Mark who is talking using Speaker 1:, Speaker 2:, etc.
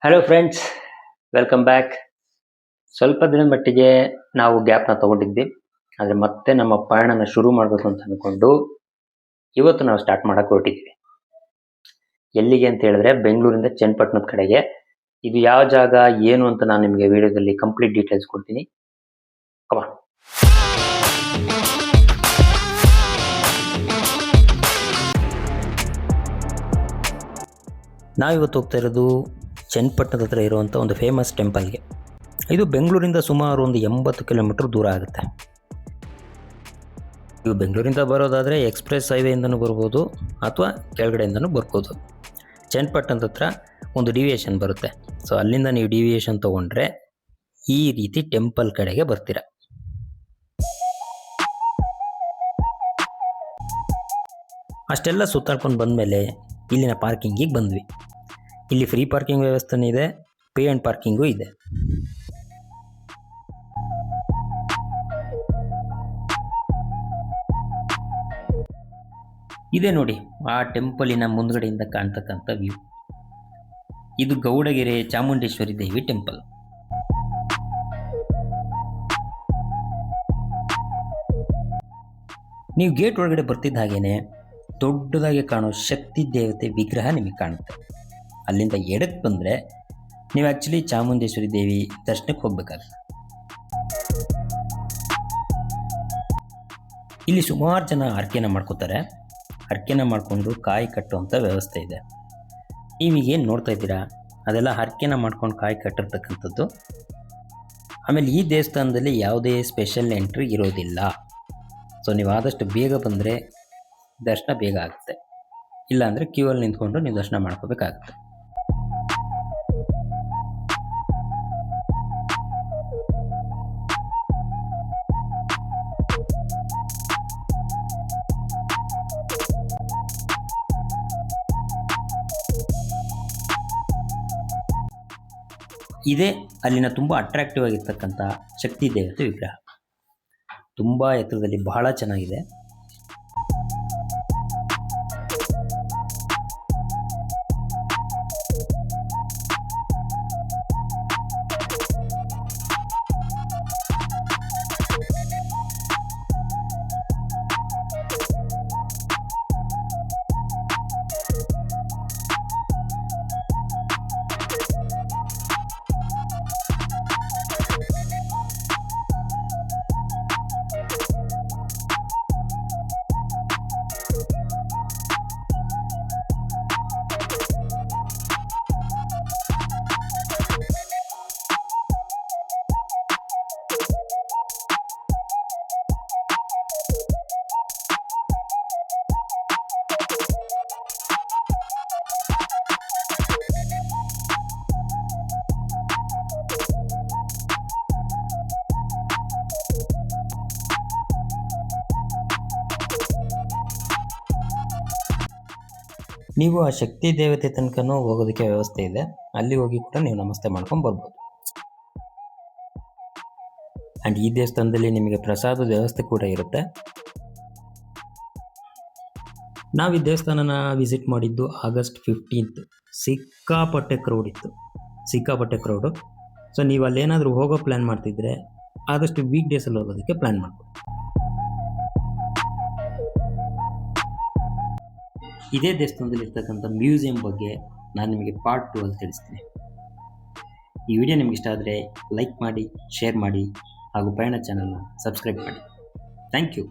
Speaker 1: Hello friends, welcome back. ಸ್ವಲ್ಪ ದಿನದ ಮಟ್ಟಿಗೆ ನಾವು ಗ್ಯಾಪ್ನ ತಗೊಂಡಿದ್ವಿ. ಆದರೆ ಮತ್ತೆ ನಮ್ಮ ಪಯಣನ ಶುರು ಮಾಡಬೇಕು ಅಂತ ಅಂದ್ಕೊಂಡು ಇವತ್ತು ನಾವು ಸ್ಟಾರ್ಟ್ ಮಾಡಕ್ಕೆ ಹೊರಟಿದ್ವಿ. ಎಲ್ಲಿಗೆ ಅಂತ ಹೇಳಿದ್ರೆ ಬೆಂಗಳೂರಿಂದ ಚನ್ನಪಟ್ಟಣದ ಕಡೆಗೆ. ಇದು ಯಾವ ಜಾಗ ಏನು ಅಂತ ನಾನು ನಿಮಗೆ ವಿಡಿಯೋದಲ್ಲಿ ಕಂಪ್ಲೀಟ್ ಡೀಟೇಲ್ಸ್ ಕೊಡ್ತೀನಿ. ಕಮಾನ್. ನಾವಿವತ್ತು ಹೋಗ್ತಾ ಇರೋದು ಚನ್ನಪಟ್ಟಣದ ಹತ್ರ ಇರುವಂಥ ಒಂದು ಫೇಮಸ್ ಟೆಂಪಲ್ಗೆ. ಇದು ಬೆಂಗಳೂರಿಂದ ಸುಮಾರು ಒಂದು 80 ಕಿಲೋಮೀಟ್ರ್ ದೂರ ಆಗುತ್ತೆ. ಇದು ಬೆಂಗಳೂರಿಂದ ಬರೋದಾದರೆ ಎಕ್ಸ್ಪ್ರೆಸ್ ಹೈವೇಯಿಂದನೂ ಬರ್ಬೋದು ಅಥವಾ ಕೆಳಗಡೆಯಿಂದನೂ ಬರ್ಬೋದು. ಚನ್ನಪಟ್ಟಣದ ಹತ್ರ ಒಂದು ಡಿವಿಯೇಷನ್ ಬರುತ್ತೆ. ಸೊ ಅಲ್ಲಿಂದ ನೀವು ಡಿವಿಯೇಷನ್ ತೊಗೊಂಡ್ರೆ ಈ ರೀತಿ ಟೆಂಪಲ್ ಕಡೆಗೆ ಬರ್ತೀರ. ಅಷ್ಟೆಲ್ಲ ಸುತ್ತಾಡ್ಕೊಂಡು ಬಂದಮೇಲೆ ಇಲ್ಲಿನ ಪಾರ್ಕಿಂಗಿಗೆ ಬಂದ್ವಿ. ಇಲ್ಲಿ ಫ್ರೀ ಪಾರ್ಕಿಂಗ್ ವ್ಯವಸ್ಥೆನೂ ಇದೆ, ಪೇ ಆ್ಯಂಡ್ ಪಾರ್ಕಿಂಗೂ ಇದೆ. ಇದೆ ನೋಡಿ ಆ ಟೆಂಪಲಿನ ಮುಂದ್ಗಡೆಯಿಂದ ಕಾಣ್ತಕ್ಕಂಥ ವ್ಯೂ. ಇದು ಗೌಡಗೆರೆ ಚಾಮುಂಡೇಶ್ವರಿ ದೇವಿ ಟೆಂಪಲ್. ನೀವು ಗೇಟ್ ಒಳಗಡೆ ಬರ್ತಿದ್ದ ಹಾಗೇನೆ ದೊಡ್ಡದಾಗಿ ಕಾಣೋ ಶಕ್ತಿ ದೇವತೆ ವಿಗ್ರಹ ನಿಮಗೆ ಕಾಣುತ್ತೆ. ಅಲ್ಲಿಂದ ಎಡಕ್ಕೆ ಬಂದರೆ ನೀವು ಆ್ಯಕ್ಚುಲಿ ಚಾಮುಂಡೇಶ್ವರಿ ದೇವಿ ದರ್ಶನಕ್ಕೆ ಹೋಗ್ಬೇಕಾಗುತ್ತೆ. ಇಲ್ಲಿ ಸುಮಾರು ಜನ ಹರಕೆನ ಮಾಡ್ಕೋತಾರೆ. ಹರಕೆನ ಮಾಡಿಕೊಂಡು ಕಾಯಿ ಕಟ್ಟುವಂಥ ವ್ಯವಸ್ಥೆ ಇದೆ. ನೀವೀಗೇನು ನೋಡ್ತಾ ಇದ್ದೀರಾ ಅದೆಲ್ಲ ಹರಕೆನ ಮಾಡ್ಕೊಂಡು ಕಾಯಿ ಕಟ್ಟಿರ್ತಕ್ಕಂಥದ್ದು. ಆಮೇಲೆ ಈ ದೇವಸ್ಥಾನದಲ್ಲಿ ಯಾವುದೇ ಸ್ಪೆಷಲ್ ಎಂಟ್ರಿ ಇರೋದಿಲ್ಲ. ಸೊ ನೀವು ಆದಷ್ಟು ಬೇಗ ಬಂದರೆ ದರ್ಶನ ಬೇಗ ಆಗುತ್ತೆ. ಇಲ್ಲಾಂದರೆ ಕ್ಯೂ ಅಲ್ಲಿ ನಿಂತ್ಕೊಂಡು ನೀವು ದರ್ಶನ ಮಾಡ್ಕೋಬೇಕಾಗುತ್ತೆ. ಇದೇ ಅಲ್ಲಿನ ತುಂಬ ಅಟ್ರಾಕ್ಟಿವ್ ಆಗಿರ್ತಕ್ಕಂಥ ಶಕ್ತಿ ದೇವತೆ ವಿಗ್ರಹ. ತುಂಬ ಎತ್ತರದಲ್ಲಿ ಬಹಳ ಚೆನ್ನಾಗಿದೆ. ನೀವು ಆ ಶಕ್ತಿ ದೇವತೆ ತನಕನೂ ಹೋಗೋದಕ್ಕೆ ವ್ಯವಸ್ಥೆ ಇದೆ. ಅಲ್ಲಿ ಹೋಗಿ ಕೂಡ ನೀವು ನಮಸ್ತೆ ಮಾಡ್ಕೊಂಡು ಬರ್ಬೋದು. ಆ್ಯಂಡ್ ಈ ದೇವಸ್ಥಾನದಲ್ಲಿ ನಿಮಗೆ ಪ್ರಸಾದದ ವ್ಯವಸ್ಥೆ ಕೂಡ ಇರುತ್ತೆ. ನಾವು ಈ ದೇವಸ್ಥಾನನ ವಿಸಿಟ್ ಮಾಡಿದ್ದು ಆಗಸ್ಟ್ 15. ಸಿಕ್ಕಾಪಟ್ಟೆ ಕ್ರೌಡ್ ಇತ್ತು, ಸಿಕ್ಕಾಪಟ್ಟೆ ಕ್ರೌಡು. ಸೊ ನೀವು ಅಲ್ಲೇನಾದರೂ ಹೋಗೋ ಪ್ಲ್ಯಾನ್ ಮಾಡ್ತಿದ್ರೆ ಆದಷ್ಟು ವೀಕ್ ಡೇಸಲ್ಲಿ ಹೋಗೋದಕ್ಕೆ ಪ್ಲ್ಯಾನ್ ಮಾಡ್ಬೋದು. ಇದೇ ದೇವಸ್ಥಾನದಲ್ಲಿ ಇರ್ತಕ್ಕಂಥ ಮ್ಯೂಸಿಯಂ ಬಗ್ಗೆ ನಾನು ನಿಮಗೆ ಪಾರ್ಟ್ 2 ಅಲ್ಲಿ ತಿಳಿಸ್ತೀನಿ. ಈ ವಿಡಿಯೋ ನಿಮ್ಗೆ ಇಷ್ಟ ಆದರೆ ಲೈಕ್ ಮಾಡಿ, ಶೇರ್ ಮಾಡಿ ಹಾಗೂ ಪಯಣ ಚಾನಲ್ನ ಸಬ್ಸ್ಕ್ರೈಬ್ ಮಾಡಿ. Thank you.